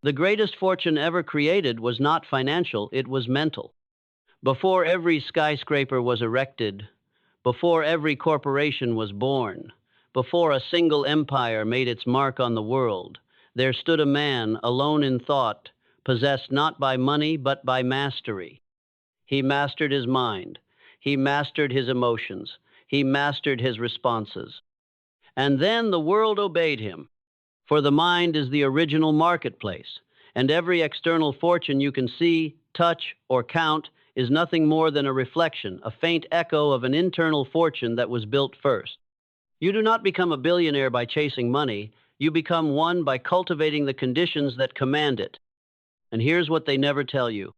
The greatest fortune ever created was not financial, it was mental. Before every skyscraper was erected, before every corporation was born, before a single empire made its mark on the world, there stood a man alone in thought, possessed not by money but by mastery. He mastered his mind. He mastered his emotions. He mastered his responses. And then the world obeyed him. For the mind is the original marketplace, and every external fortune you can see, touch, or count is nothing more than a reflection, a faint echo of an internal fortune that was built first. You do not become a billionaire by chasing money. You become one by cultivating the conditions that command it. And here's what they never tell you.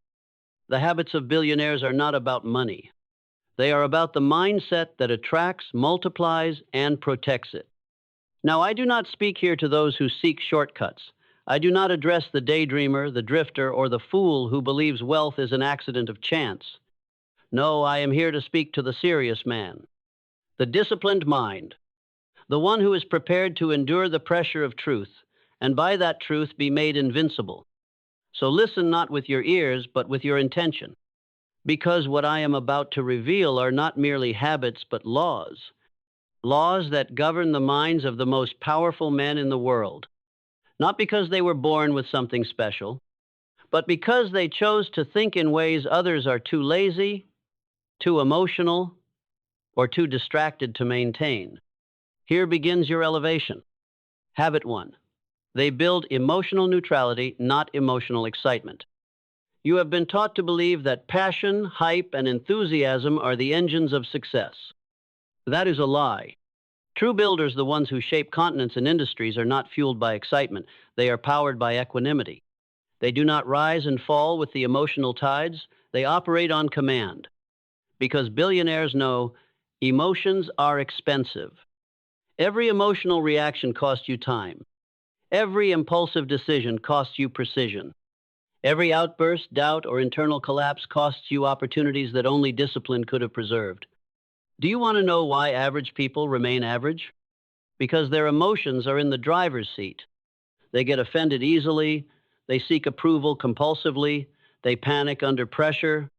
The habits of billionaires are not about money. They are about the mindset that attracts, multiplies, and protects it. Now, I do not speak here to those who seek shortcuts. I do not address the daydreamer, the drifter, or the fool who believes wealth is an accident of chance. No, I am here to speak to the serious man, the disciplined mind, the one who is prepared to endure the pressure of truth, and by that truth be made invincible. So listen not with your ears, but with your intention. Because what I am about to reveal are not merely habits, but laws. Laws that govern the minds of the most powerful men in the world. Not because they were born with something special, but because they chose to think in ways others are too lazy, too emotional, or too distracted to maintain. Here begins your elevation. Habit 1. They build emotional neutrality, not emotional excitement. You have been taught to believe that passion, hype, and enthusiasm are the engines of success. That is a lie. True builders, the ones who shape continents and industries, are not fueled by excitement. They are powered by equanimity. They do not rise and fall with the emotional tides. They operate on command. Because billionaires know emotions are expensive. Every emotional reaction costs you time. Every impulsive decision costs you precision. Every outburst, doubt, or internal collapse costs you opportunities that only discipline could have preserved. Do you want to know why average people remain average? Because their emotions are in the driver's seat. They get offended easily, they seek approval compulsively, they panic under pressure.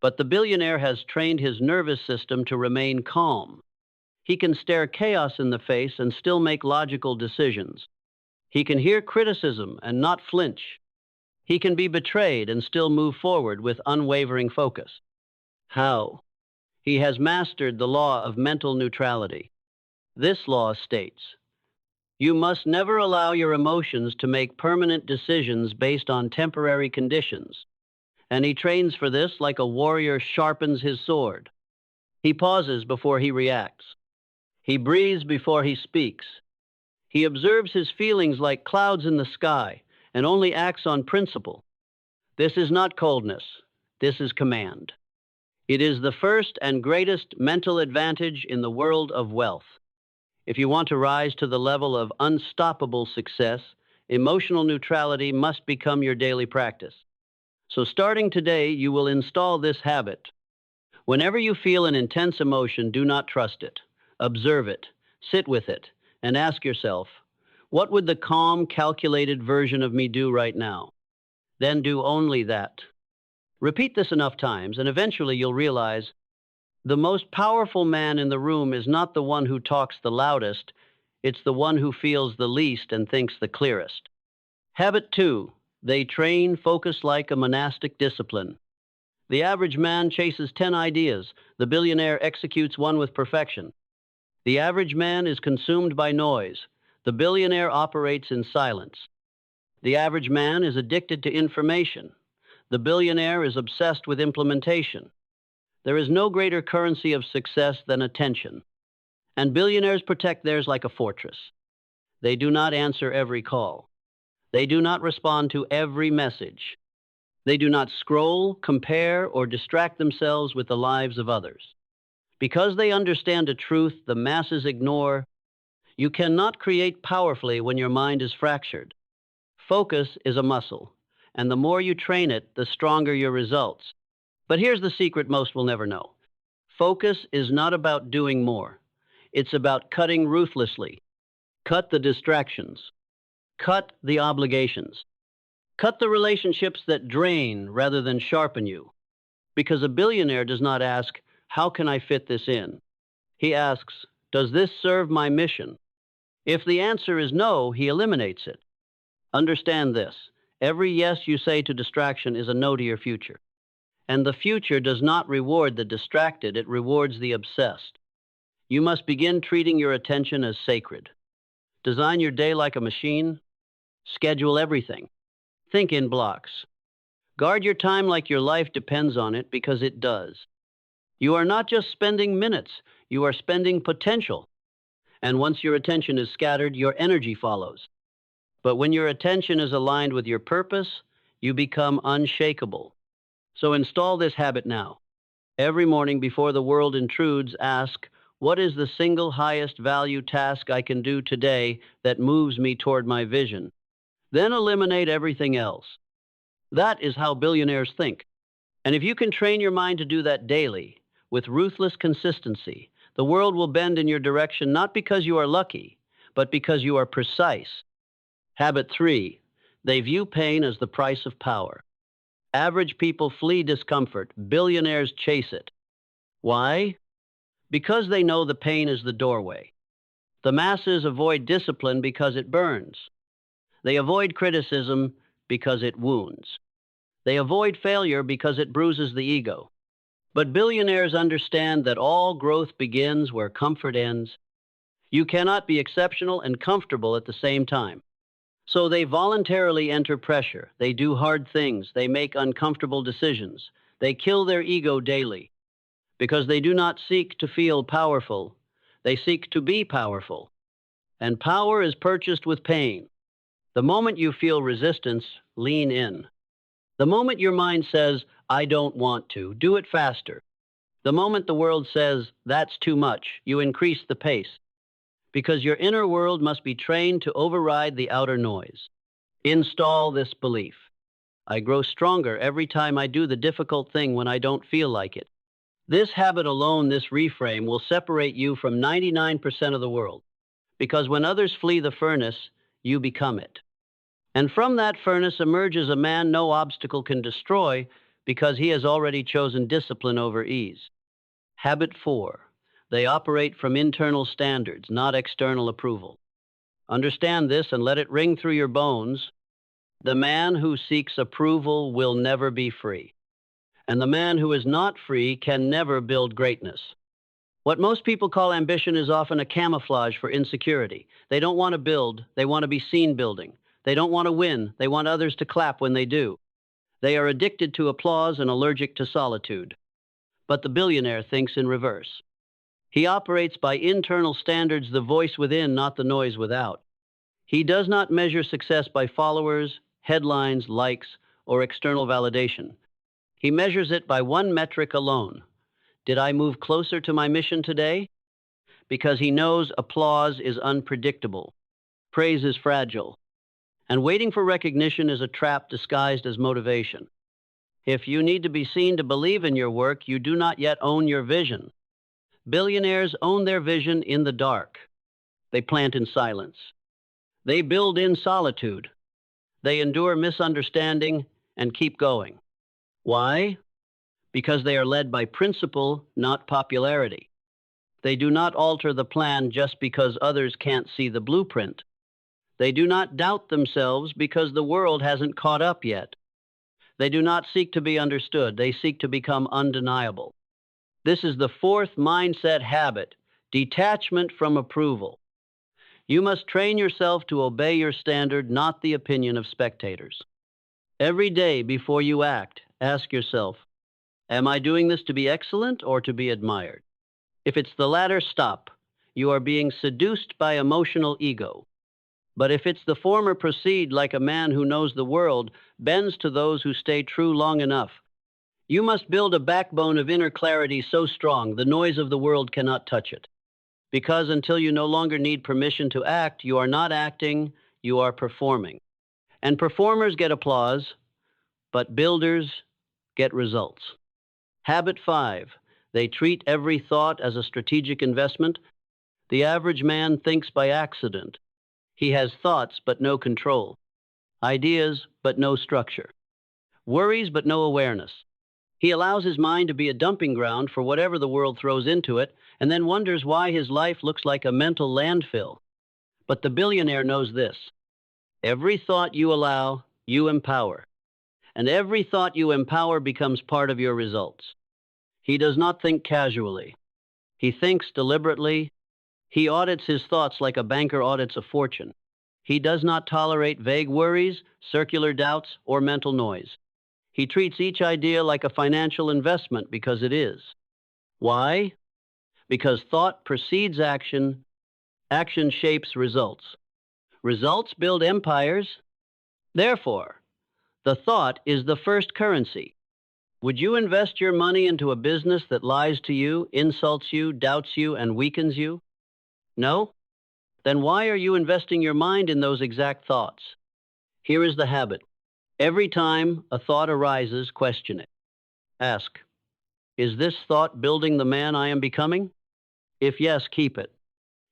But the billionaire has trained his nervous system to remain calm. He can stare chaos in the face and still make logical decisions. He can hear criticism and not flinch. He can be betrayed and still move forward with unwavering focus. How? He has mastered the law of mental neutrality. This law states, you must never allow your emotions to make permanent decisions based on temporary conditions. And he trains for this like a warrior sharpens his sword. He pauses before he reacts. He breathes before he speaks. He observes his feelings like clouds in the sky and only acts on principle. This is not coldness. This is command. It is the first and greatest mental advantage in the world of wealth. If you want to rise to the level of unstoppable success, emotional neutrality must become your daily practice. So starting today, you will install this habit. Whenever you feel an intense emotion, do not trust it. Observe it, sit with it, and ask yourself, what would the calm, calculated version of me do right now? Then do only that. Repeat this enough times, and eventually you'll realize the most powerful man in the room is not the one who talks the loudest, it's the one who feels the least and thinks the clearest. Habit 2. They train focus like a monastic discipline. The average man chases 10 ideas. The billionaire executes one with perfection. The average man is consumed by noise. The billionaire operates in silence. The average man is addicted to information. The billionaire is obsessed with implementation. There is no greater currency of success than attention. And billionaires protect theirs like a fortress. They do not answer every call. They do not respond to every message. They do not scroll, compare, or distract themselves with the lives of others. Because they understand a truth the masses ignore, you cannot create powerfully when your mind is fractured. Focus is a muscle, and the more you train it, the stronger your results. But here's the secret most will never know. Focus is not about doing more. It's about cutting ruthlessly. Cut the distractions. Cut the obligations. Cut the relationships that drain rather than sharpen you. Because a billionaire does not ask, how can I fit this in? He asks, does this serve my mission? If the answer is no, he eliminates it. Understand this. Every yes you say to distraction is a no to your future. And the future does not reward the distracted, it rewards the obsessed. You must begin treating your attention as sacred. Design your day like a machine. Schedule everything. Think in blocks. Guard your time like your life depends on it, because it does. You are not just spending minutes, you are spending potential. And once your attention is scattered, your energy follows. But when your attention is aligned with your purpose, you become unshakable. So install this habit now. Every morning before the world intrudes, ask, what is the single highest value task I can do today that moves me toward my vision? Then eliminate everything else. That is how billionaires think. And if you can train your mind to do that daily, with ruthless consistency, the world will bend in your direction not because you are lucky, but because you are precise. Habit 3, they view pain as the price of power. Average people flee discomfort, billionaires chase it. Why? Because they know the pain is the doorway. The masses avoid discipline because it burns. They avoid criticism because it wounds. They avoid failure because it bruises the ego. But billionaires understand that all growth begins where comfort ends. You cannot be exceptional and comfortable at the same time. So they voluntarily enter pressure. They do hard things. They make uncomfortable decisions. They kill their ego daily. Because they do not seek to feel powerful. They seek to be powerful. And power is purchased with pain. The moment you feel resistance, lean in. The moment your mind says, I don't want to, do it faster. The moment the world says, that's too much, you increase the pace. Because your inner world must be trained to override the outer noise. Install this belief. I grow stronger every time I do the difficult thing when I don't feel like it. This habit alone, this reframe, will separate you from 99% of the world. Because when others flee the furnace, you become it. And from that furnace emerges a man no obstacle can destroy, because he has already chosen discipline over ease. Habit 4. They operate from internal standards, not external approval. Understand this and let it ring through your bones. The man who seeks approval will never be free. And the man who is not free can never build greatness. What most people call ambition is often a camouflage for insecurity. They don't want to build, they want to be seen building. They don't want to win, they want others to clap when they do. They are addicted to applause and allergic to solitude. But the billionaire thinks in reverse. He operates by internal standards, the voice within, not the noise without. He does not measure success by followers, headlines, likes, or external validation. He measures it by one metric alone. Did I move closer to my mission today? Because he knows applause is unpredictable. Praise is fragile. And waiting for recognition is a trap disguised as motivation. If you need to be seen to believe in your work, you do not yet own your vision. Billionaires own their vision in the dark. They plant in silence. They build in solitude. They endure misunderstanding and keep going. Why? Because they are led by principle, not popularity. They do not alter the plan just because others can't see the blueprint. They do not doubt themselves because the world hasn't caught up yet. They do not seek to be understood. They seek to become undeniable. This is the fourth mindset habit, detachment from approval. You must train yourself to obey your standard, not the opinion of spectators. Every day before you act, ask yourself, am I doing this to be excellent or to be admired? If it's the latter, stop. You are being seduced by emotional ego. But if it's the former, proceed like a man who knows the world, bends to those who stay true long enough. You must build a backbone of inner clarity so strong the noise of the world cannot touch it. Because until you no longer need permission to act, you are not acting, you are performing. And performers get applause, but builders get results. Habit 5. They treat every thought as a strategic investment. The average man thinks by accident. He has thoughts but no control. Ideas, but no structure. Worries, but no awareness. He allows his mind to be a dumping ground for whatever the world throws into it, and then wonders why his life looks like a mental landfill. But the billionaire knows this. Every thought you allow, you empower. And every thought you empower becomes part of your results. He does not think casually. He thinks deliberately. He audits his thoughts like a banker audits a fortune. He does not tolerate vague worries, circular doubts, or mental noise. He treats each idea like a financial investment because it is. Why? Because thought precedes action, action shapes results. Results build empires. Therefore, the thought is the first currency. Would you invest your money into a business that lies to you, insults you, doubts you, and weakens you? No? Then why are you investing your mind in those exact thoughts? Here is the habit. Every time a thought arises, question it. Ask, is this thought building the man I am becoming? If yes, keep it.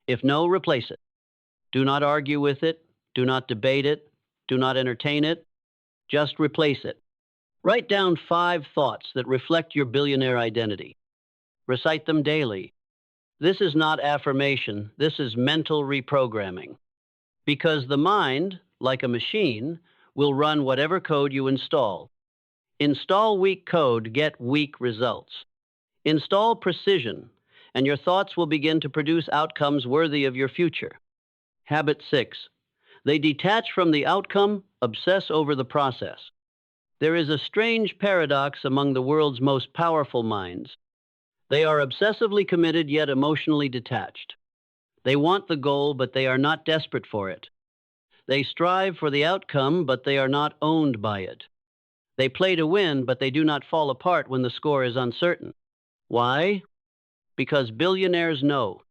If no, replace it. Do not argue with it. Do not debate it. Do not entertain it. Just replace it. Write down 5 thoughts that reflect your billionaire identity. Recite them daily. This is not affirmation. This is mental reprogramming. Because the mind, like a machine, will run whatever code you install. Install weak code, get weak results. Install precision, and your thoughts will begin to produce outcomes worthy of your future. Habit 6. They detach from the outcome, obsess over the process. There is a strange paradox among the world's most powerful minds. They are obsessively committed yet emotionally detached. They want the goal, but they are not desperate for it. They strive for the outcome, but they are not owned by it. They play to win, but they do not fall apart when the score is uncertain. Why? Because billionaires know.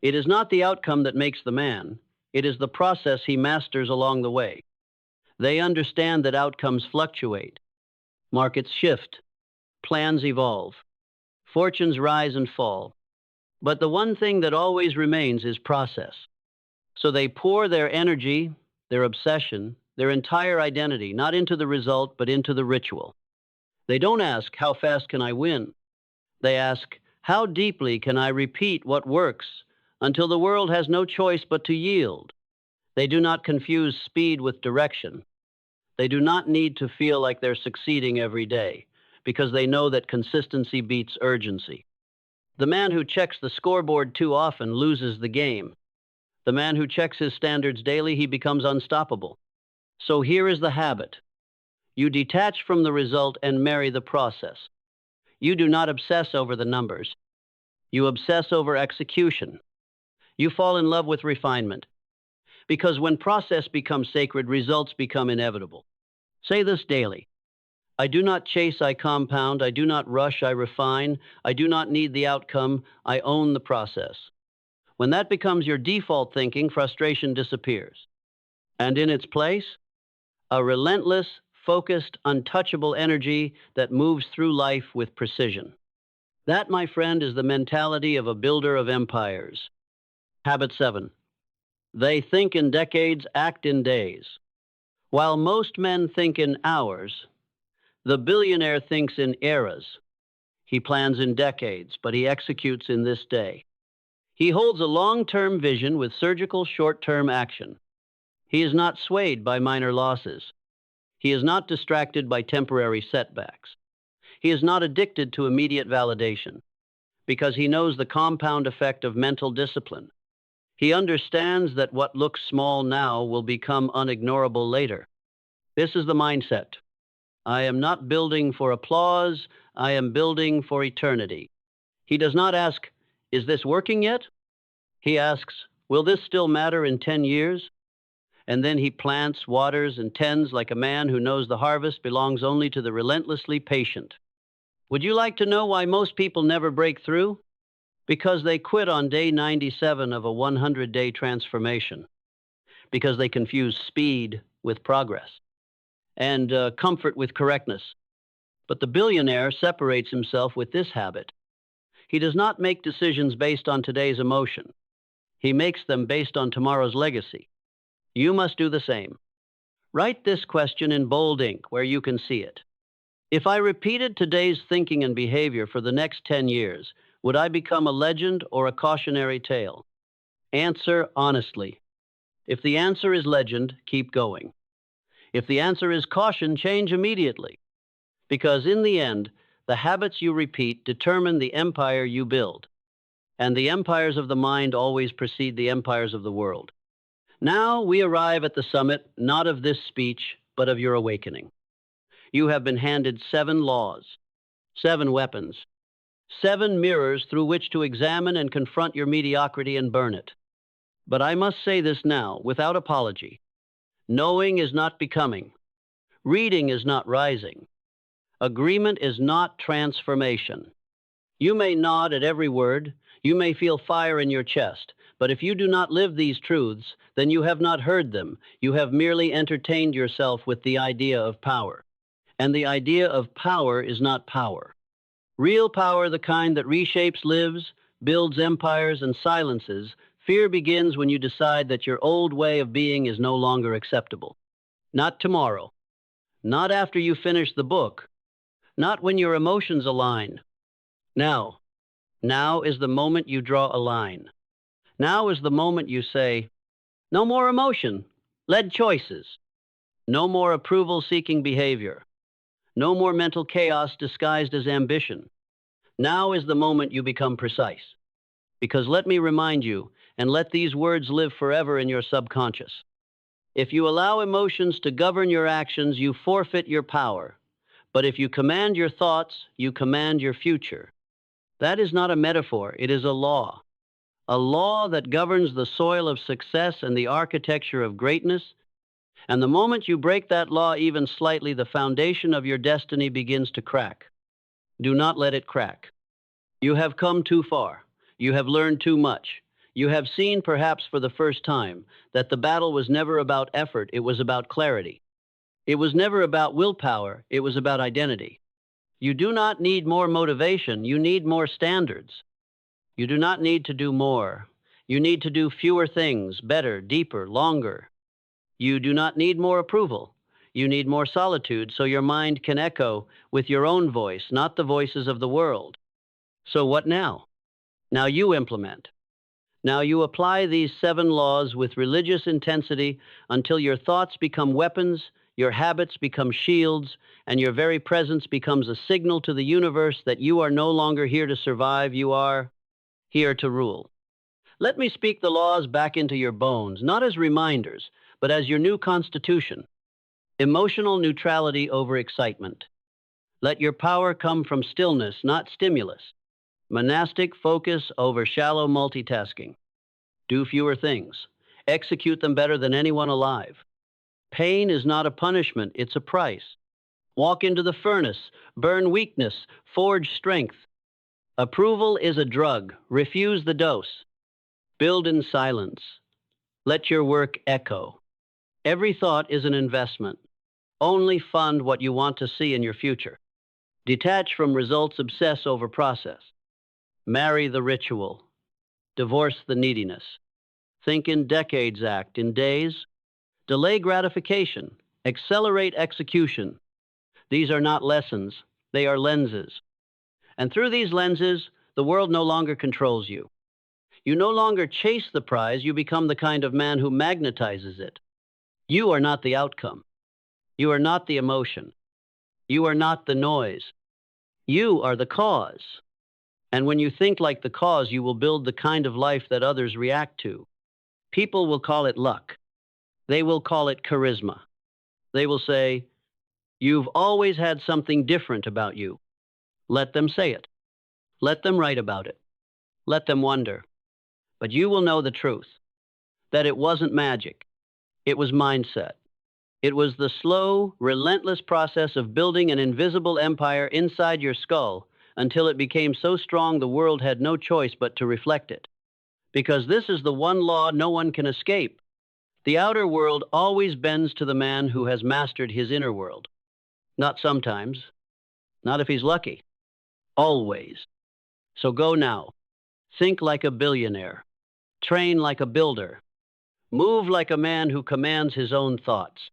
It is not the outcome that makes the man. It is the process he masters along the way. They understand that outcomes fluctuate. Markets shift. Plans evolve. Fortunes rise and fall. But the one thing that always remains is process. So they pour their energy, their obsession, their entire identity, not into the result, but into the ritual. They don't ask, how fast can I win? They ask, how deeply can I repeat what works until the world has no choice but to yield? They do not confuse speed with direction. They do not need to feel like they're succeeding every day, because they know that consistency beats urgency. The man who checks the scoreboard too often loses the game. The man who checks his standards daily, he becomes unstoppable. So here is the habit. You detach from the result and marry the process. You do not obsess over the numbers. You obsess over execution. You fall in love with refinement. Because when process becomes sacred, results become inevitable. Say this daily. I do not chase, I compound. I do not rush, I refine. I do not need the outcome, I own the process. When that becomes your default thinking, frustration disappears. And in its place, a relentless, focused, untouchable energy that moves through life with precision. That, my friend, is the mentality of a builder of empires. Habit 7. They think in decades, act in days. While most men think in hours, the billionaire thinks in eras. He plans in decades, but he executes in this day. He holds a long-term vision with surgical short-term action. He is not swayed by minor losses. He is not distracted by temporary setbacks. He is not addicted to immediate validation, because he knows the compound effect of mental discipline. He understands that what looks small now will become unignorable later. This is the mindset. I am not building for applause, I am building for eternity. He does not ask, is this working yet? He asks, will this still matter in 10 years? And then he plants, waters, and tends like a man who knows the harvest belongs only to the relentlessly patient. Would you like to know why most people never break through? Because they quit on day 97 of a 100-day transformation. Because they confuse speed with progress. And comfort with correctness. But the billionaire separates himself with this habit. He does not make decisions based on today's emotion. He makes them based on tomorrow's legacy. You must do the same. Write this question in bold ink where you can see it. If I repeated today's thinking and behavior for the next 10 years, would I become a legend or a cautionary tale? Answer honestly. If the answer is legend, keep going. If the answer is caution, change immediately. Because in the end, the habits you repeat determine the empire you build. And the empires of the mind always precede the empires of the world. Now we arrive at the summit, not of this speech, but of your awakening. You have been handed 7 laws, 7 weapons, 7 mirrors through which to examine and confront your mediocrity and burn it. But I must say this now, without apology. Knowing is not becoming. Reading is not rising. Agreement is not transformation. You may nod at every word, you may feel fire in your chest, but if you do not live these truths, then you have not heard them. You have merely entertained yourself with the idea of power. And the idea of power is not power. Real power, the kind that reshapes lives, builds empires, and silences, fear begins when you decide that your old way of being is no longer acceptable. Not tomorrow. Not after you finish the book. Not when your emotions align. Now. Now is the moment you draw a line. Now is the moment you say, no more emotion-led choices. No more approval-seeking behavior. No more mental chaos disguised as ambition. Now is the moment you become precise. Because let me remind you, and let these words live forever in your subconscious. If you allow emotions to govern your actions, you forfeit your power. But if you command your thoughts, you command your future. That is not a metaphor, it is a law. A law that governs the soil of success and the architecture of greatness. And the moment you break that law even slightly, the foundation of your destiny begins to crack. Do not let it crack. You have come too far. You have learned too much. You have seen, perhaps for the first time, that the battle was never about effort, it was about clarity. It was never about willpower, it was about identity. You do not need more motivation, you need more standards. You do not need to do more. You need to do fewer things, better, deeper, longer. You do not need more approval. You need more solitude so your mind can echo with your own voice, not the voices of the world. So what now? Now you implement. Now you apply these 7 laws with religious intensity until your thoughts become weapons, your habits become shields, and your very presence becomes a signal to the universe that you are no longer here to survive, you are here to rule. Let me speak the laws back into your bones, not as reminders, but as your new constitution. Emotional neutrality over excitement. Let your power come from stillness, not stimulus. Monastic focus over shallow multitasking. Do fewer things. Execute them better than anyone alive. Pain is not a punishment, it's a price. Walk into the furnace, burn weakness, forge strength. Approval is a drug. Refuse the dose. Build in silence. Let your work echo. Every thought is an investment. Only fund what you want to see in your future. Detach from results, obsess over process. Marry the ritual. Divorce the neediness. Think in decades, act in days. Delay gratification. Accelerate execution. These are not lessons, they are lenses. And through these lenses, the world no longer controls you. You no longer chase the prize, you become the kind of man who magnetizes it. You are not the outcome. You are not the emotion. You are not the noise. You are the cause. And when you think like the cause, you will build the kind of life that others react to. People will call it luck. They will call it charisma. They will say, you've always had something different about you. Let them say it. Let them write about it. Let them wonder. But you will know the truth, that it wasn't magic. It was mindset. It was the slow, relentless process of building an invisible empire inside your skull until it became so strong the world had no choice but to reflect it. Because this is the one law no one can escape. The outer world always bends to the man who has mastered his inner world. Not sometimes. Not if he's lucky. Always. So go now. Think like a billionaire. Train like a builder. Move like a man who commands his own thoughts.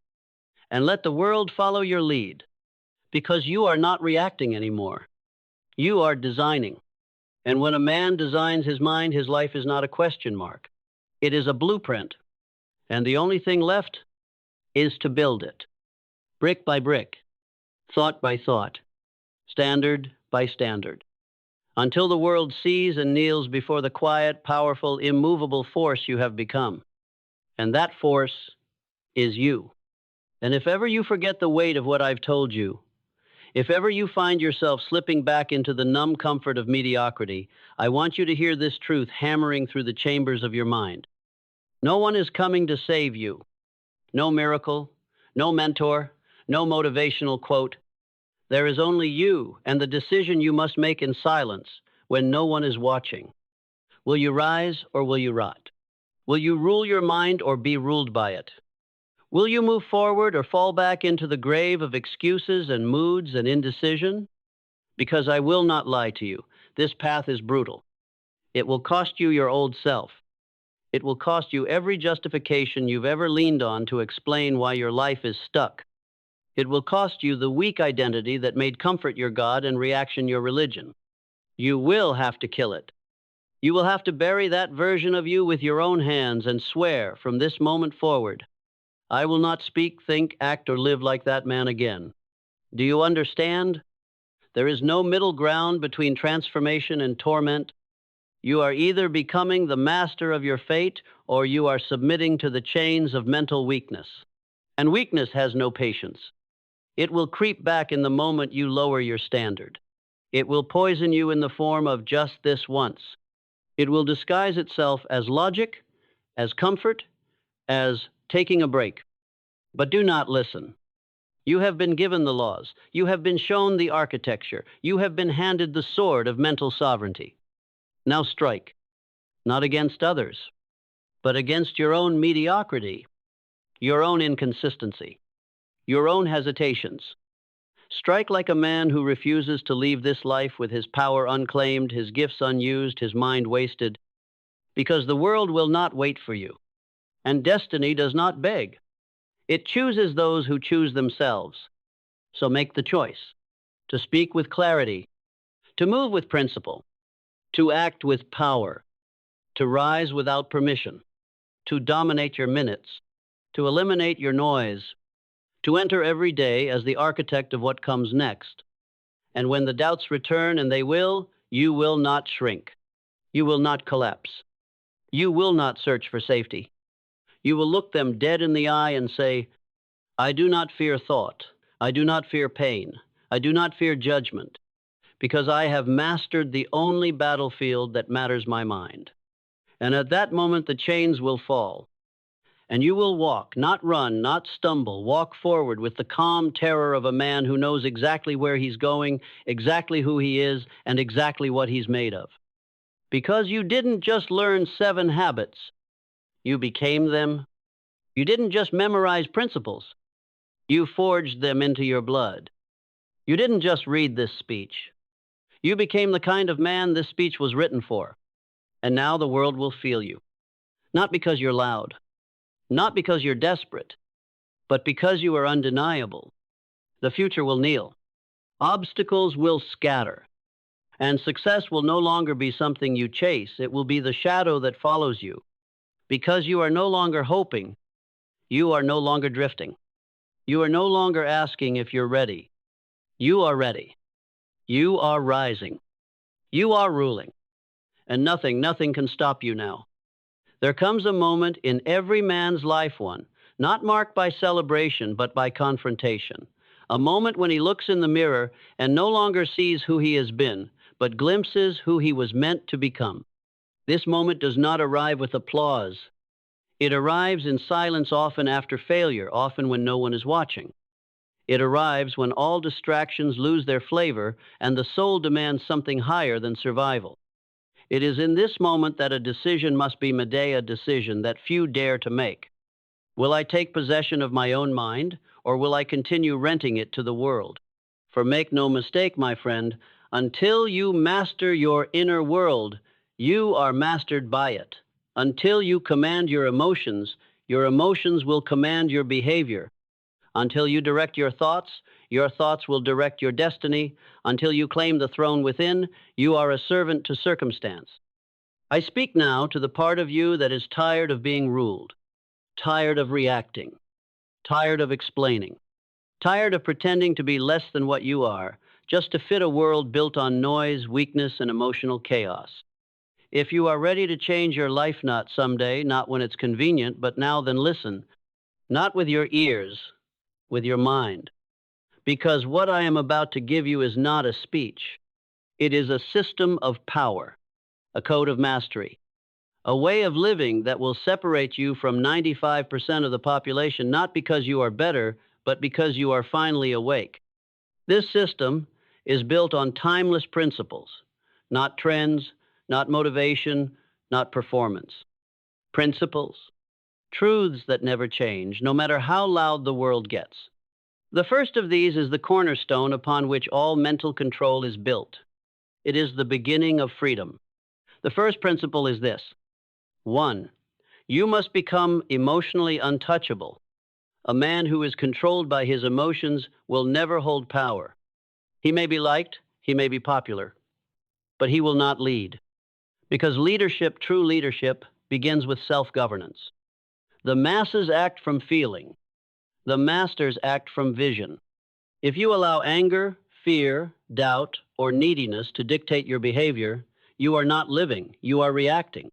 and let the world follow your lead, because you are not reacting anymore. You are designing. And when a man designs his mind, his life is not a question mark. It is a blueprint. And the only thing left is to build it, brick by brick, thought by thought, standard by standard, until the world sees and kneels before the quiet, powerful, immovable force you have become. And that force is you. And if ever you forget the weight of what I've told you, if ever you find yourself slipping back into the numb comfort of mediocrity, I want you to hear this truth hammering through the chambers of your mind. No one is coming to save you. No miracle, no mentor, no motivational quote. There is only you and the decision you must make in silence when no one is watching. Will you rise or will you rot? Will you rule your mind or be ruled by it? Will you move forward or fall back into the grave of excuses and moods and indecision? Because I will not lie to you. This path is brutal. It will cost you your old self. It will cost you every justification you've ever leaned on to explain why your life is stuck. It will cost you the weak identity that made comfort your God and reaction your religion. You will have to kill it. You will have to bury that version of you with your own hands and swear from this moment forward, I will not speak, think, act, or live like that man again. Do you understand? There is no middle ground between transformation and torment. You are either becoming the master of your fate or you are submitting to the chains of mental weakness. And weakness has no patience. It will creep back in the moment you lower your standard. It will poison you in the form of just this once. It will disguise itself as logic, as comfort, as taking a break. But do not listen. You have been given the laws. You have been shown the architecture. You have been handed the sword of mental sovereignty. Now strike, not against others, but against your own mediocrity, your own inconsistency, your own hesitations. Strike like a man who refuses to leave this life with his power unclaimed, his gifts unused, his mind wasted, because the world will not wait for you, and destiny does not beg. It chooses those who choose themselves. So make the choice to speak with clarity, to move with principle, to act with power, to rise without permission, to dominate your minutes, to eliminate your noise, to enter every day as the architect of what comes next. And when the doubts return, and they will, you will not shrink. You will not collapse. You will not search for safety. You will look them dead in the eye and say, I do not fear thought. I do not fear pain. I do not fear judgment, because I have mastered the only battlefield that matters, my mind. And at that moment, the chains will fall. And you will walk, not run, not stumble, walk forward with the calm terror of a man who knows exactly where he's going, exactly who he is, and exactly what he's made of. Because you didn't just learn 7 habits. You became them. You didn't just memorize principles. You forged them into your blood. You didn't just read this speech. You became the kind of man this speech was written for. And now the world will feel you. Not because you're loud. Not because you're desperate. But because you are undeniable. The future will kneel. Obstacles will scatter. And success will no longer be something you chase. It will be the shadow that follows you. Because you are no longer hoping, you are no longer drifting. You are no longer asking if you're ready. You are ready. You are rising. You are ruling. And nothing can stop you now. There comes a moment in every man's life, one, not marked by celebration, but by confrontation. A moment when he looks in the mirror and no longer sees who he has been, but glimpses who he was meant to become. This moment does not arrive with applause. It arrives in silence, often after failure, often when no one is watching. It arrives when all distractions lose their flavor and the soul demands something higher than survival. It is in this moment that a decision must be made, a decision that few dare to make. Will I take possession of my own mind, or will I continue renting it to the world? For make no mistake, my friend, until you master your inner world, you are mastered by it. Until you command your emotions will command your behavior. Until you direct your thoughts will direct your destiny. Until you claim the throne within, you are a servant to circumstance. I speak now to the part of you that is tired of being ruled, tired of reacting, tired of explaining, tired of pretending to be less than what you are, just to fit a world built on noise, weakness, and emotional chaos. If you are ready to change your life, not someday, not when it's convenient, but now, then listen, not with your ears, with your mind. Because what I am about to give you is not a speech. It is a system of power, a code of mastery, a way of living that will separate you from 95% of the population, not because you are better, but because you are finally awake. This system is built on timeless principles, not trends, not motivation, not performance. Principles, truths that never change, no matter how loud the world gets. The first of these is the cornerstone upon which all mental control is built. It is the beginning of freedom. The first principle is this. 1. You must become emotionally untouchable. A man who is controlled by his emotions will never hold power. He may be liked, he may be popular, but he will not lead. Because leadership, true leadership, begins with self-governance. The masses act from feeling. The masters act from vision. If you allow anger, fear, doubt, or neediness to dictate your behavior, you are not living, you are reacting.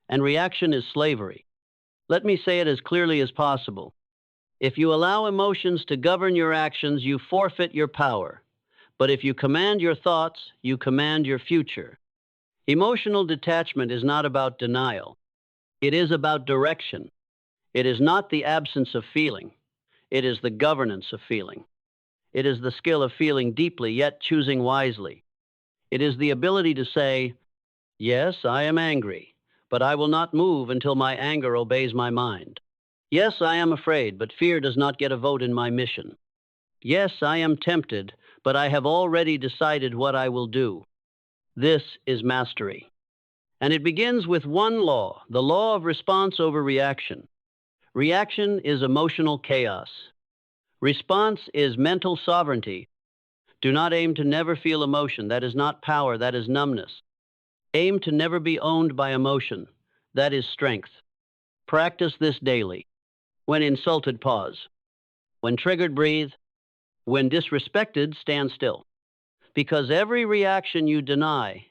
And reaction is slavery. Let me say it as clearly as possible. If you allow emotions to govern your actions, you forfeit your power. But if you command your thoughts, you command your future. Emotional detachment is not about denial. It is about direction. It is not the absence of feeling. It is the governance of feeling. It is the skill of feeling deeply, yet choosing wisely. It is the ability to say, yes, I am angry, but I will not move until my anger obeys my mind. Yes, I am afraid, but fear does not get a vote in my mission. Yes, I am tempted, but I have already decided what I will do. This is mastery. And it begins with one law, the law of response over reaction. Reaction is emotional chaos. Response is mental sovereignty. Do not aim to never feel emotion. That is not power, that is numbness. Aim to never be owned by emotion. That is strength. Practice this daily. When insulted, pause. When triggered, breathe. When disrespected, stand still. Because every reaction you deny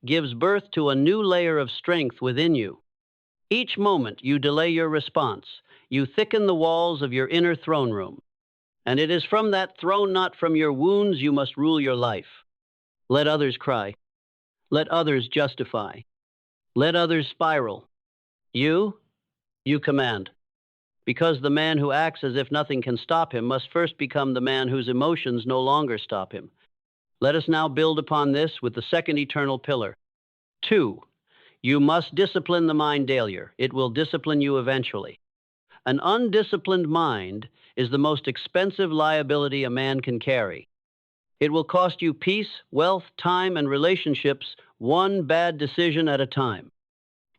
gives birth to a new layer of strength within you. Each moment you delay your response, you thicken the walls of your inner throne room. And it is from that throne, not from your wounds, you must rule your life. Let others cry. Let others justify. Let others spiral. You command. Because the man who acts as if nothing can stop him must first become the man whose emotions no longer stop him. Let us now build upon this with the second eternal pillar. 2. You must discipline the mind daily. It will discipline you eventually. An undisciplined mind is the most expensive liability a man can carry. It will cost you peace, wealth, time, and relationships, one bad decision at a time.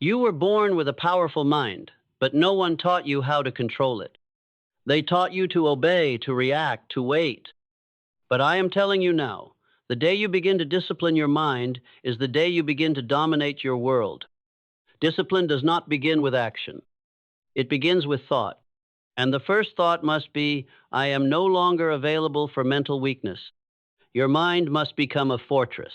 You were born with a powerful mind, but no one taught you how to control it. They taught you to obey, to react, to wait. But I am telling you now, the day you begin to discipline your mind is the day you begin to dominate your world. Discipline does not begin with action. It begins with thought. And the first thought must be, I am no longer available for mental weakness. Your mind must become a fortress.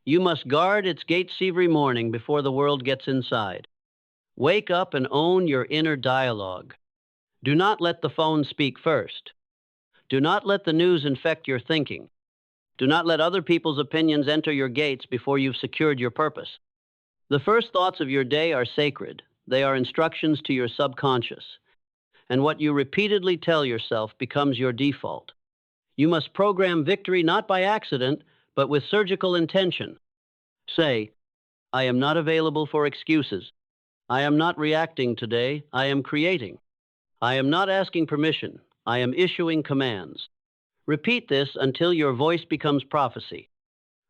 You must guard its gates every morning before the world gets inside. Wake up and own your inner dialogue. Do not let the phone speak first. Do not let the news infect your thinking. Do not let other people's opinions enter your gates before you've secured your purpose. The first thoughts of your day are sacred. They are instructions to your subconscious. And what you repeatedly tell yourself becomes your default. You must program victory not by accident, but with surgical intention. Say, I am not available for excuses. I am not reacting today. I am creating. I am not asking permission. I am issuing commands. Repeat this until your voice becomes prophecy,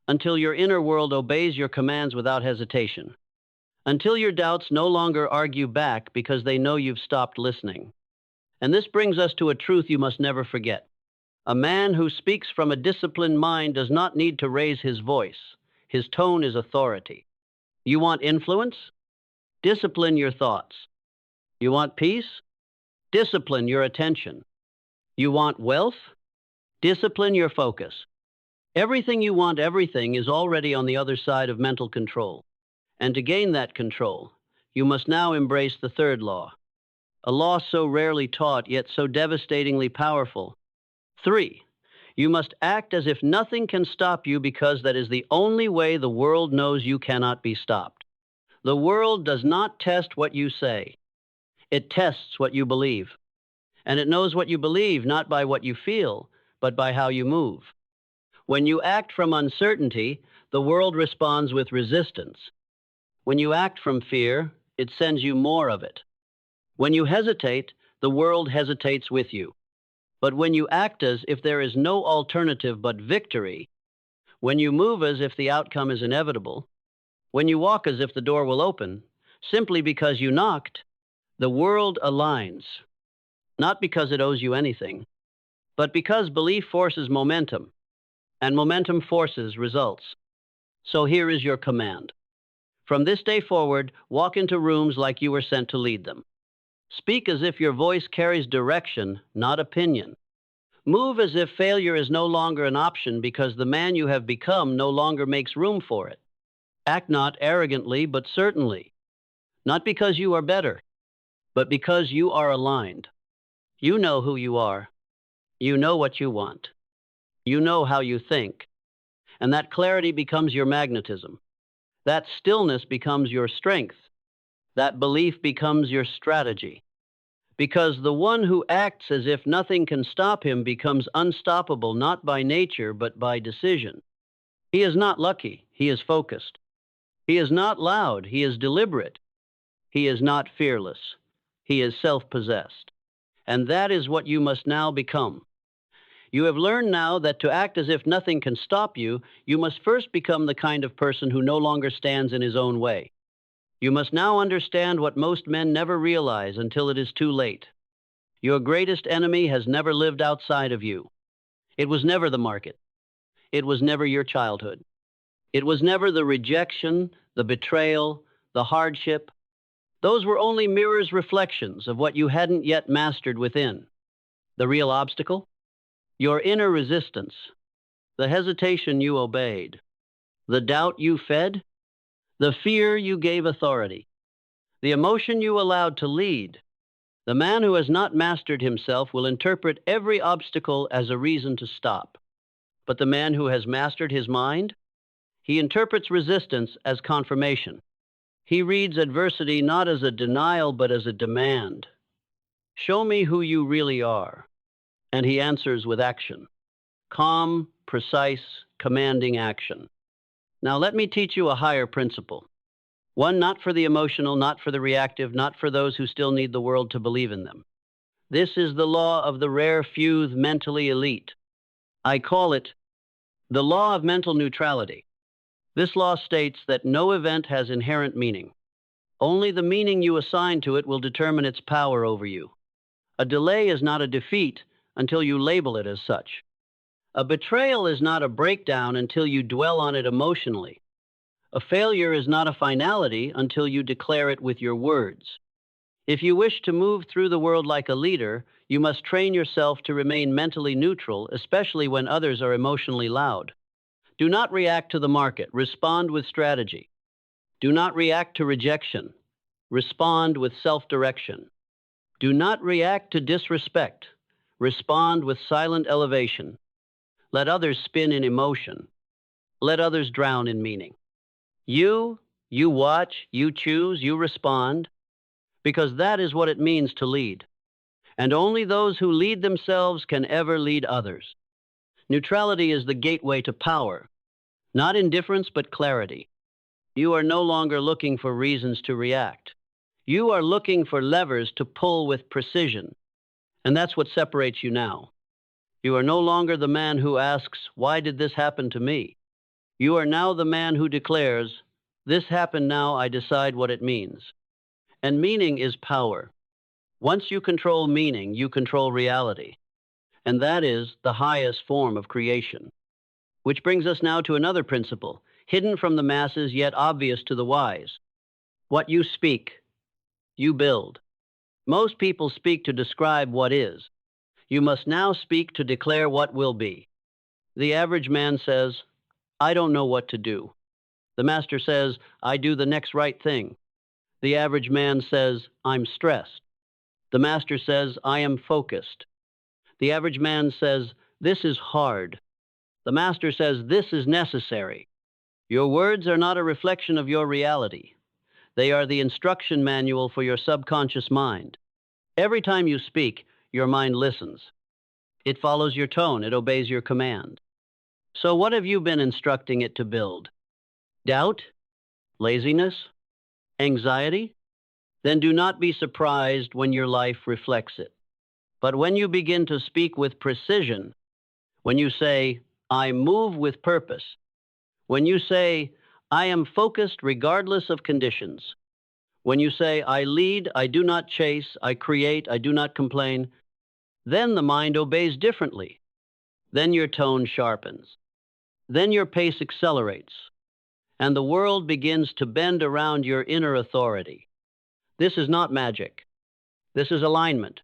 until your inner world obeys your commands without hesitation, until your doubts no longer argue back because they know you've stopped listening. And this brings us to a truth you must never forget. A man who speaks from a disciplined mind does not need to raise his voice. His tone is authority. You want influence? Discipline your thoughts. You want peace? Discipline your attention. You want wealth? Discipline your focus. Everything you want, everything, is already on the other side of mental control. And to gain that control, you must now embrace the third law, a law so rarely taught yet so devastatingly powerful. 3. You must act as if nothing can stop you because that is the only way the world knows you cannot be stopped. The world does not test what you say. It tests what you believe. And it knows what you believe not by what you feel, but by how you move. When you act from uncertainty, the world responds with resistance. When you act from fear, it sends you more of it. When you hesitate, the world hesitates with you. But when you act as if there is no alternative but victory, when you move as if the outcome is inevitable, when you walk as if the door will open, simply because you knocked, the world aligns. Not because it owes you anything, but because belief forces momentum, and momentum forces results. So here is your command. From this day forward, walk into rooms like you were sent to lead them. Speak as if your voice carries direction, not opinion. Move as if failure is no longer an option because the man you have become no longer makes room for it. Act not arrogantly, but certainly. Not because you are better, but because you are aligned. You know who you are. You know what you want. You know how you think. And that clarity becomes your magnetism. That stillness becomes your strength. That belief becomes your strategy. Because the one who acts as if nothing can stop him becomes unstoppable not by nature but by decision. He is not lucky, he is focused. He is not loud, he is deliberate. He is not fearless, he is self-possessed. And that is what you must now become. You have learned now that to act as if nothing can stop you, you must first become the kind of person who no longer stands in his own way. You must now understand what most men never realize until it is too late. Your greatest enemy has never lived outside of you. It was never the market. It was never your childhood. It was never the rejection, the betrayal, the hardship. Those were only mirrors, reflections of what you hadn't yet mastered within. The real obstacle? Your inner resistance, the hesitation you obeyed, the doubt you fed, the fear you gave authority, the emotion you allowed to lead. The man who has not mastered himself will interpret every obstacle as a reason to stop. But the man who has mastered his mind, he interprets resistance as confirmation. He reads adversity not as a denial, but as a demand. Show me who you really are. And he answers with action. Calm, precise, commanding action. Now let me teach you a higher principle. One not for the emotional, not for the reactive, not for those who still need the world to believe in them. This is the law of the rare few mentally elite. I call it the law of mental neutrality. This law states that no event has inherent meaning. Only the meaning you assign to it will determine its power over you. A delay is not a defeat until you label it as such. A betrayal is not a breakdown until you dwell on it emotionally. A failure is not a finality until you declare it with your words. If you wish to move through the world like a leader, you must train yourself to remain mentally neutral, especially when others are emotionally loud. Do not react to the market. Respond with strategy. Do not react to rejection. Respond with self-direction. Do not react to disrespect. Respond with silent elevation. Let others spin in emotion. Let others drown in meaning. You watch, you choose, you respond, because that is what it means to lead. And only those who lead themselves can ever lead others. Neutrality is the gateway to power, not indifference but clarity. You are no longer looking for reasons to react. You are looking for levers to pull with precision. And that's what separates you now. You are no longer the man who asks, "Why did this happen to me?" You are now the man who declares, "This happened now, I decide what it means." And meaning is power. Once you control meaning, you control reality. And that is the highest form of creation. Which brings us now to another principle, hidden from the masses yet obvious to the wise. What you speak, you build. Most people speak to describe what is. You must now speak to declare what will be. The average man says, I don't know what to do. The master says, I do the next right thing. The average man says, I'm stressed. The master says, I am focused. The average man says, this is hard. The master says, this is necessary. Your words are not a reflection of your reality. They are the instruction manual for your subconscious mind. Every time you speak, your mind listens. It follows your tone. It obeys your command. So what have you been instructing it to build? Doubt? Laziness? Anxiety? Then do not be surprised when your life reflects it. But when you begin to speak with precision, when you say, I move with purpose, when you say, I am focused regardless of conditions, when you say, I lead, I do not chase, I create, I do not complain, then the mind obeys differently. Then your tone sharpens. Then your pace accelerates. And the world begins to bend around your inner authority. This is not magic. This is alignment.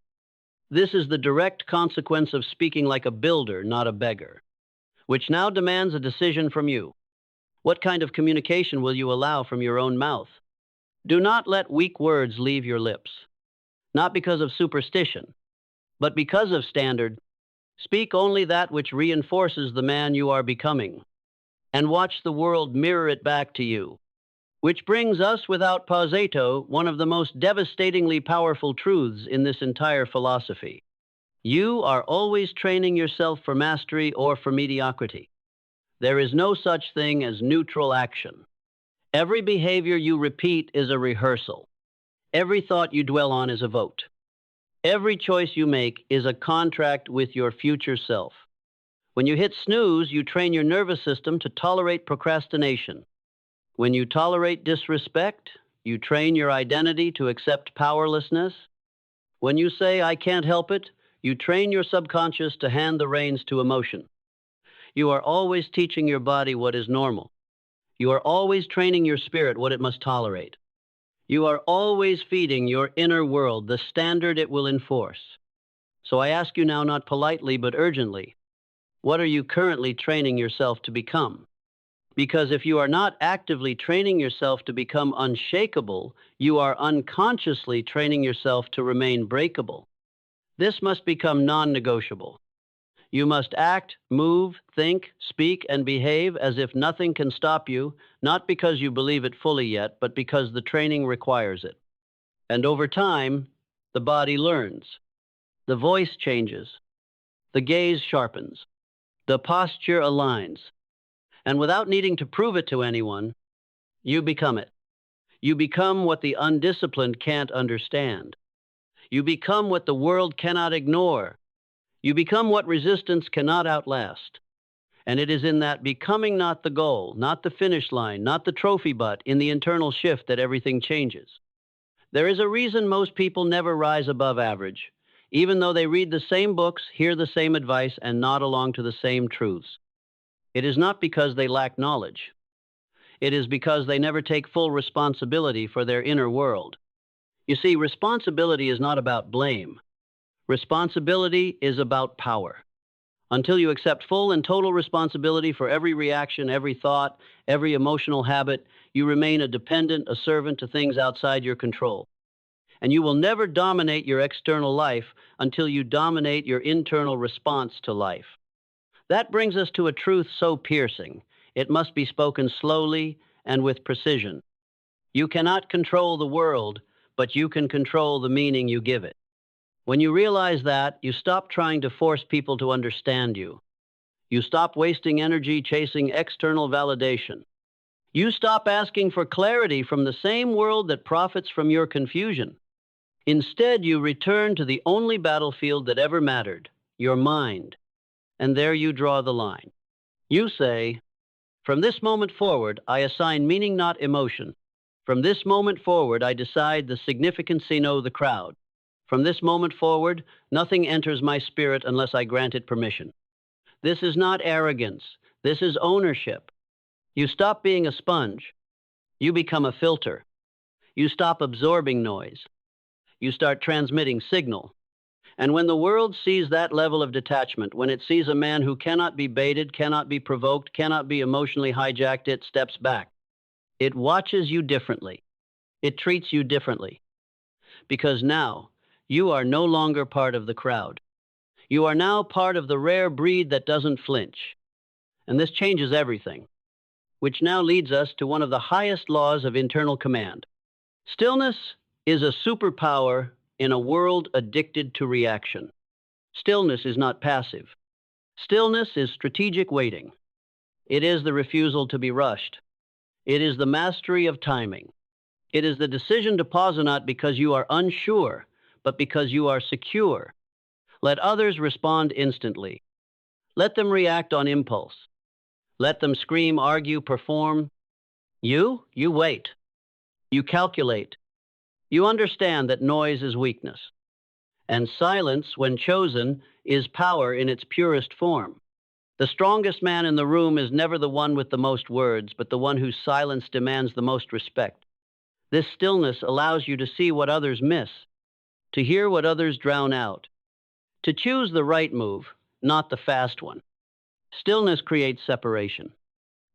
This is the direct consequence of speaking like a builder, not a beggar, which now demands a decision from you. What kind of communication will you allow from your own mouth? Do not let weak words leave your lips, not because of superstition, but because of standard. Speak only that which reinforces the man you are becoming, and watch the world mirror it back to you. Which brings us, without pausato, one of the most devastatingly powerful truths in this entire philosophy. You are always training yourself for mastery or for mediocrity. There is no such thing as neutral action. Every behavior you repeat is a rehearsal. Every thought you dwell on is a vote. Every choice you make is a contract with your future self. When you hit snooze, you train your nervous system to tolerate procrastination. When you tolerate disrespect, you train your identity to accept powerlessness. When you say, I can't help it, you train your subconscious to hand the reins to emotion. You are always teaching your body what is normal. You are always training your spirit what it must tolerate. You are always feeding your inner world the standard it will enforce. So I ask you now, not politely but urgently, what are you currently training yourself to become? Because if you are not actively training yourself to become unshakable, you are unconsciously training yourself to remain breakable. This must become non-negotiable. You must act, move, think, speak, and behave as if nothing can stop you, not because you believe it fully yet, but because the training requires it. And over time, the body learns. The voice changes. The gaze sharpens. The posture aligns. And without needing to prove it to anyone, you become it. You become what the undisciplined can't understand. You become what the world cannot ignore. You become what resistance cannot outlast. And it is in that becoming, not the goal, not the finish line, not the trophy, but in the internal shift that everything changes. There is a reason most people never rise above average, even though they read the same books, hear the same advice, and nod along to the same truths. It is not because they lack knowledge. It is because they never take full responsibility for their inner world. You see, responsibility is not about blame. Responsibility is about power. Until you accept full and total responsibility for every reaction, every thought, every emotional habit, you remain a dependent, a servant to things outside your control. And you will never dominate your external life until you dominate your internal response to life. That brings us to a truth so piercing, it must be spoken slowly and with precision. You cannot control the world, but you can control the meaning you give it. When you realize that, you stop trying to force people to understand you. You stop wasting energy chasing external validation. You stop asking for clarity from the same world that profits from your confusion. Instead, you return to the only battlefield that ever mattered, your mind. And there you draw the line. You say, from this moment forward, I assign meaning, not emotion. From this moment forward, I decide the significancy, no the crowd. From this moment forward, nothing enters my spirit unless I grant it permission. This is not arrogance. This is ownership. You stop being a sponge. You become a filter. You stop absorbing noise. You start transmitting signal. And when the world sees that level of detachment, when it sees a man who cannot be baited, cannot be provoked, cannot be emotionally hijacked, it steps back. It watches you differently. It treats you differently. Because now, you are no longer part of the crowd. You are now part of the rare breed that doesn't flinch. And this changes everything, which now leads us to one of the highest laws of internal command. Stillness is a superpower in a world addicted to reaction. Stillness is not passive. Stillness is strategic waiting. It is the refusal to be rushed. It is the mastery of timing. It is the decision to pause not because you are unsure, but because you are secure. Let others respond instantly. Let them react on impulse. Let them scream, argue, perform. You wait. You calculate. You understand that noise is weakness. And silence, when chosen, is power in its purest form. The strongest man in the room is never the one with the most words, but the one whose silence demands the most respect. This stillness allows you to see what others miss, to hear what others drown out, to choose the right move, not the fast one. Stillness creates separation.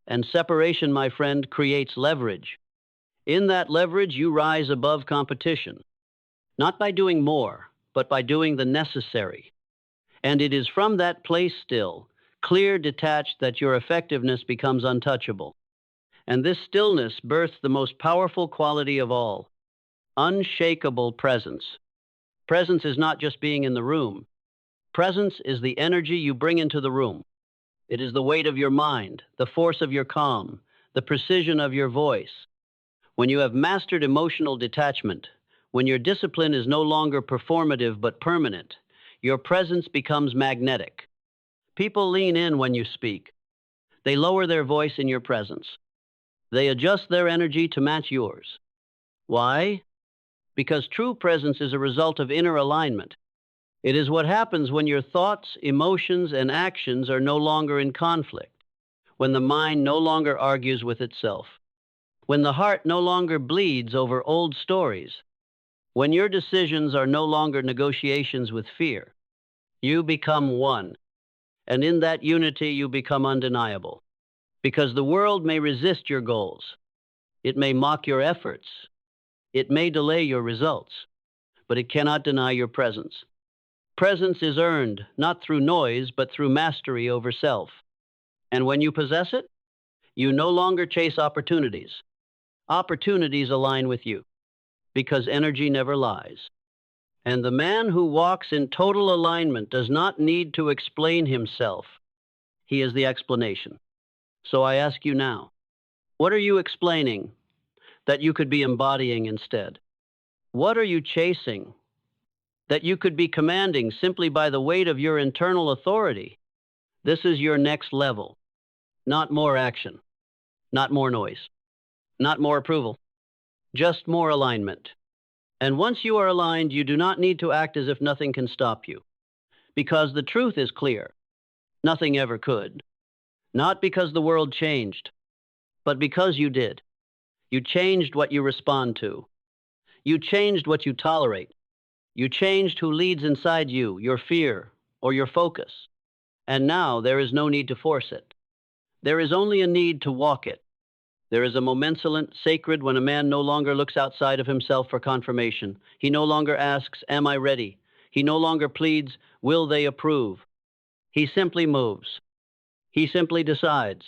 And separation, my friend, creates leverage. In that leverage, you rise above competition, not by doing more, but by doing the necessary. And it is from that place still, clear, detached, that your effectiveness becomes untouchable. And this stillness births the most powerful quality of all, unshakable presence. Presence is not just being in the room. Presence is the energy you bring into the room. It is the weight of your mind, the force of your calm, the precision of your voice. When you have mastered emotional detachment, when your discipline is no longer performative but permanent, your presence becomes magnetic. People lean in when you speak. They lower their voice in your presence. They adjust their energy to match yours. Why? Because true presence is a result of inner alignment. It is what happens when your thoughts, emotions, and actions are no longer in conflict, when the mind no longer argues with itself, when the heart no longer bleeds over old stories, when your decisions are no longer negotiations with fear. You become one, and in that unity you become undeniable, because the world may resist your goals. It may mock your efforts. It may delay your results, but it cannot deny your presence. Presence is earned, not through noise, but through mastery over self. And when you possess it, you no longer chase opportunities. Opportunities align with you, because energy never lies. And the man who walks in total alignment does not need to explain himself. He is the explanation. So I ask you now, what are you explaining that you could be embodying instead? What are you chasing that you could be commanding simply by the weight of your internal authority? This is your next level. Not more action, not more noise, not more approval, just more alignment. And once you are aligned, you do not need to act as if nothing can stop you, because the truth is clear. Nothing ever could. Not because the world changed, but because you did. You changed what you respond to. You changed what you tolerate. You changed who leads inside you, your fear or your focus. And now there is no need to force it. There is only a need to walk it. There is a momentum sacred when a man no longer looks outside of himself for confirmation. He no longer asks, am I ready? He no longer pleads, will they approve? He simply moves. He simply decides.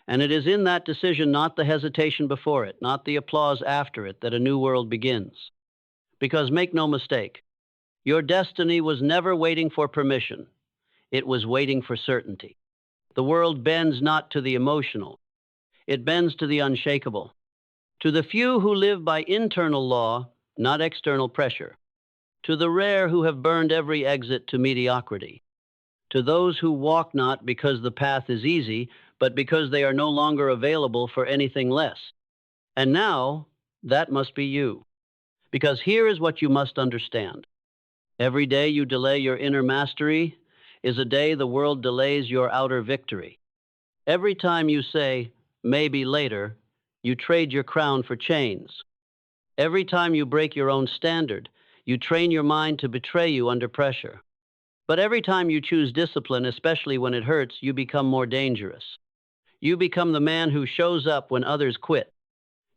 And it is in that decision, not the hesitation before it, not the applause after it, that a new world begins. Because make no mistake, your destiny was never waiting for permission. It was waiting for certainty. The world bends not to the emotional. It bends to the unshakable. To the few who live by internal law, not external pressure. To the rare who have burned every exit to mediocrity. To those who walk not because the path is easy, but because they are no longer available for anything less. And now, that must be you. Because here is what you must understand. Every day you delay your inner mastery is a day the world delays your outer victory. Every time you say, maybe later, you trade your crown for chains. Every time you break your own standard, you train your mind to betray you under pressure. But every time you choose discipline, especially when it hurts, you become more dangerous. You become the man who shows up when others quit.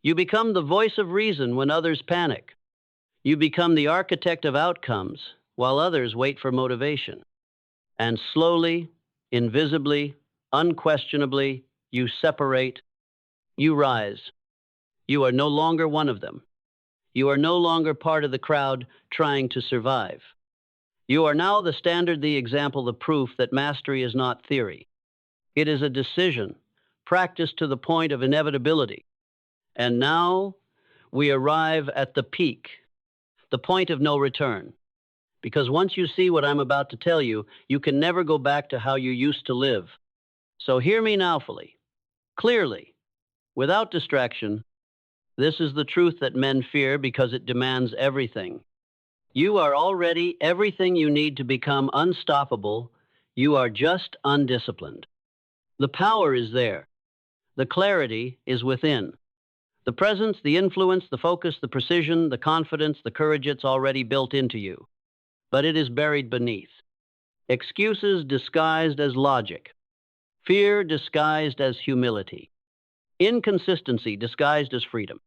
You become the voice of reason when others panic. You become the architect of outcomes while others wait for motivation. And slowly, invisibly, unquestionably, you separate, you rise. You are no longer one of them. You are no longer part of the crowd trying to survive. You are now the standard, the example, the proof that mastery is not theory. It is a decision, practiced to the point of inevitability. And now we arrive at the peak, the point of no return. Because once you see what I'm about to tell you, you can never go back to how you used to live. So hear me now fully, clearly, without distraction. This is the truth that men fear because it demands everything. You are already everything you need to become unstoppable. You are just undisciplined. The power is there. The clarity is within. The presence, the influence, the focus, the precision, the confidence, the courage, it's already built into you. But it is buried beneath. Excuses disguised as logic. Fear disguised as humility. Inconsistency disguised as freedom.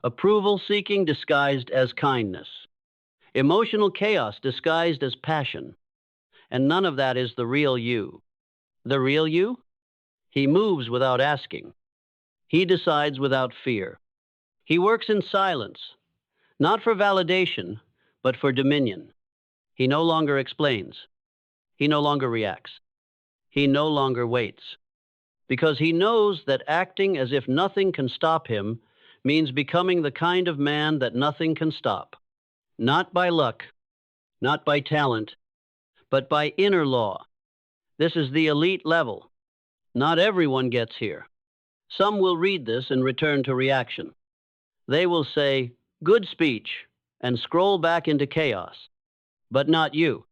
Approval seeking disguised as kindness. Emotional chaos disguised as passion. And none of that is the real you. The real you? He moves without asking. He decides without fear. He works in silence, not for validation, but for dominion. He no longer explains. He no longer reacts. He no longer waits. Because he knows that acting as if nothing can stop him means becoming the kind of man that nothing can stop. Not by luck, not by talent, but by inner law. This is the elite level. Not everyone gets here. Some will read this and return to reaction. They will say, good speech, and scroll back into chaos. But not you.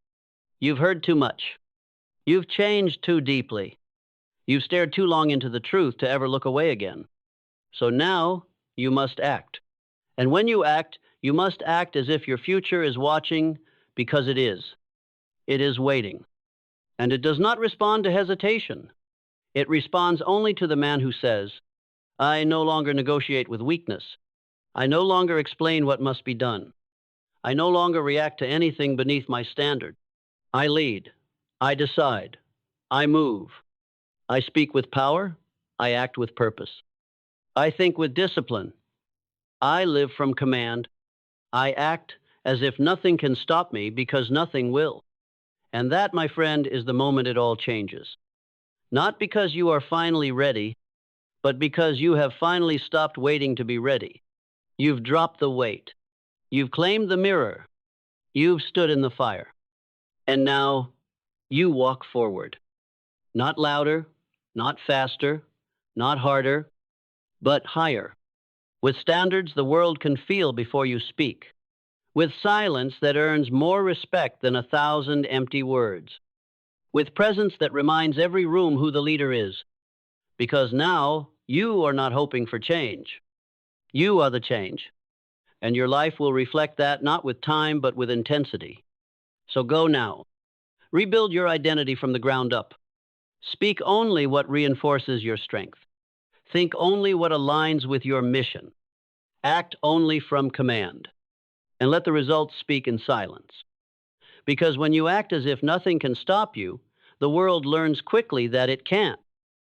You've heard too much. You've changed too deeply. You've stared too long into the truth to ever look away again. So now you must act. And when you act, you must act as if your future is watching, because it is. It is waiting. And it does not respond to hesitation. It responds only to the man who says, I no longer negotiate with weakness. I no longer explain what must be done. I no longer react to anything beneath my standard. I lead. I decide. I move. I speak with power. I act with purpose. I think with discipline. I live from command. I act as if nothing can stop me because nothing will. And that, my friend, is the moment it all changes. Not because you are finally ready, but because you have finally stopped waiting to be ready. You've dropped the weight. You've claimed the mirror. You've stood in the fire. And now you walk forward. Not louder, not faster, not harder, but higher. With standards the world can feel before you speak. With silence that earns more respect than 1,000 empty words. With presence that reminds every room who the leader is. Because now you are not hoping for change. You are the change. And your life will reflect that not with time, but with intensity. So go now. Rebuild your identity from the ground up. Speak only what reinforces your strength. Think only what aligns with your mission. Act only from command. And let the results speak in silence. Because when you act as if nothing can stop you, the world learns quickly that it can't.